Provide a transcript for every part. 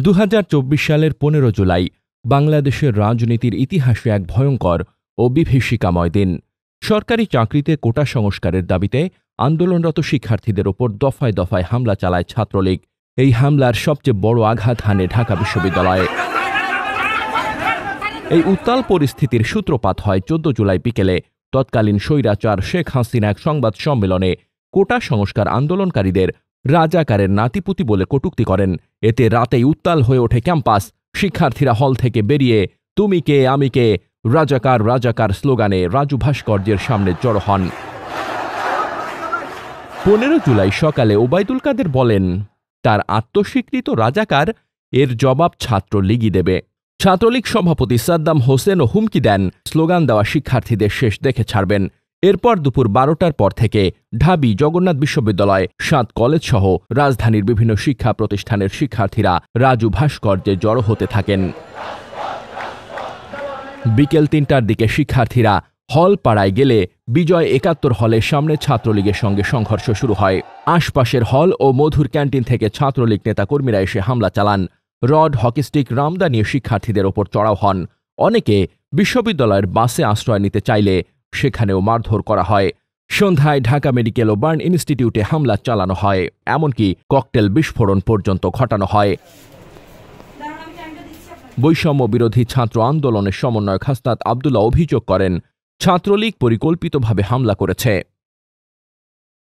2024 সালের 15 জুলাই বাংলাদেশের রাজনীতির ইতিহাসে এক ভয়ঙ্কর ও বিভীষিকাময় দিন। সরকারি চাকরিতে কোটা সংস্কারের দাবিতে আন্দোলনরত শিক্ষার্থীদের ওপর দফায় দফায় হামলা চালায় ছাত্রলীগ। এই হামলার সবচেয়ে বড় আঘাত হানে ঢাকা বিশ্ববিদ্যালয়ে। এই উত্তাল পরিস্থিতির সূত্রপাত হয় 14 জুলাই বিকেলে তৎকালীন স্বৈরাচার শেখ হাসিনা এক সংবাদ সম্মেলনে কোটা সংস্কার আন্দোলনকারীদের রাজাকারের নাতিপুতি বলে কটূক্তি করেন। এতে রাতেই উত্তাল হয়ে ওঠে ক্যাম্পাস। শিক্ষার্থীরা হল থেকে বেরিয়ে তুমি কে আমি কে, রাজাকার রাজাকার স্লোগানে রাজু ভাস্কর্যের সামনে জড়ো হন। 15 জুলাই সকালে ওবায়দুল কাদের বলেন, তার আত্মস্বীকৃত রাজাকার এর জবাব ছাত্রলীগই দেবে। ছাত্রলীগ সভাপতি সাদ্দাম হোসেনও হুমকি দেন, স্লোগান দেওয়া শিক্ষার্থীদের শেষ দেখে ছাড়বেন। এরপর দুপুর 12টার পর থেকে ঢাবি, জগন্নাথ বিশ্ববিদ্যালয়, 7 কলেজসহ রাজধানীর বিভিন্ন শিক্ষা প্রতিষ্ঠানের শিক্ষার্থীরা রাজু ভাস্কর্যে জড়ো হতে থাকেন। বিকেল 3টার দিকে শিক্ষার্থীরা হল পাড়ায় গেলে বিজয় 71 হলের সামনে ছাত্রলীগের সঙ্গে সংঘর্ষ শুরু হয়। আশপাশের হল ও মধুর ক্যান্টিন থেকে ছাত্রলীগ নেতাকর্মীরা এসে হামলা চালান। রড, হকিস্টিক, রামদা নিয়ে শিক্ষার্থীদের ওপর চড়াও হন। অনেকে বিশ্ববিদ্যালয়ের বাসে আশ্রয় নিতে চাইলে সেখানেও মারধর করা হয়। সন্ধ্যায় ঢাকা মেডিকেল ও বার্ন ইনস্টিটিউটে হামলা চালানো হয়, এমনকি ককটেল বিস্ফোরণ পর্যন্ত ঘটানো হয়। বৈষম্য বিরোধী ছাত্র আন্দোলনের সমন্বয়ক হাসনাত আবদুল্লাহ অভিযোগ করেন, ছাত্রলীগ পরিকল্পিতভাবে হামলা করেছে।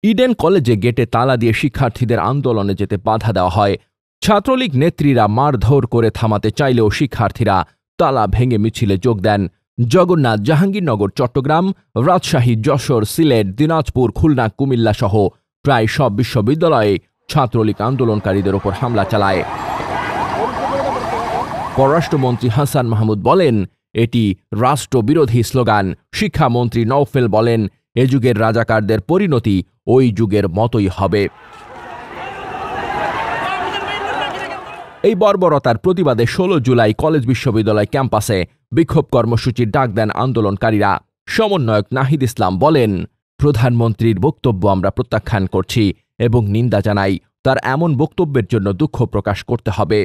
ইডেন কলেজে গেটে তালা দিয়ে শিক্ষার্থীদের আন্দোলনে যেতে বাধা দেওয়া হয়। ছাত্রলীগ নেত্রীরা মারধর করে থামাতে চাইলেও শিক্ষার্থীরা তালা ভেঙে মিছিলে যোগ দেন। জগন্নাথ, জাহাঙ্গীরনগর, চট্টগ্রাম, রাজশাহী, যশোর, সিলেট, দিনাজপুর, খুলনা, কুমিল্লা সহ প্রায় সব বিশ্ববিদ্যালয়ে ছাত্রলীগ আন্দোলনকারীদের ওপর হামলা চালায়। পররাষ্ট্রমন্ত্রী হাসান মাহমুদ বলেন, এটি রাষ্ট্রবিরোধী স্লোগান। শিক্ষামন্ত্রী নওফেল বলেন, এ যুগের রাজাকারদের পরিণতি ওই যুগের মতোই হবে। এই বর্বরতার প্রতিবাদে 16 জুলাই কলেজ বিশ্ববিদ্যালয় ক্যাম্পাসে বিক্ষোভ কর্মসূচির ডাক দেন আন্দোলনকারীরা। সমন্বয়ক নাহিদ ইসলাম বলেন, প্রধানমন্ত্রীর বক্তব্য আমরা প্রত্যাখ্যান করছি এবং নিন্দা জানাই। তার এমন বক্তব্যের জন্য দুঃখ প্রকাশ করতে হবে।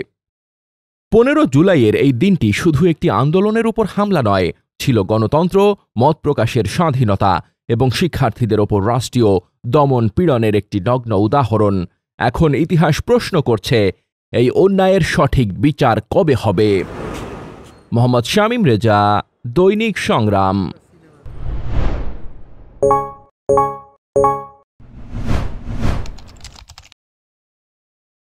15 জুলাইয়ের এই দিনটি শুধু একটি আন্দোলনের উপর হামলা নয়, ছিল গণতন্ত্র, মত প্রকাশের স্বাধীনতা এবং শিক্ষার্থীদের ওপর রাষ্ট্রীয় দমন পীড়নের একটি নগ্ন উদাহরণ। এখন ইতিহাস প্রশ্ন করছে, এই অন্যায়ের সঠিক বিচার কবে হবে? মোহাম্মদ শামীম রেজা, দৈনিক সংগ্রাম।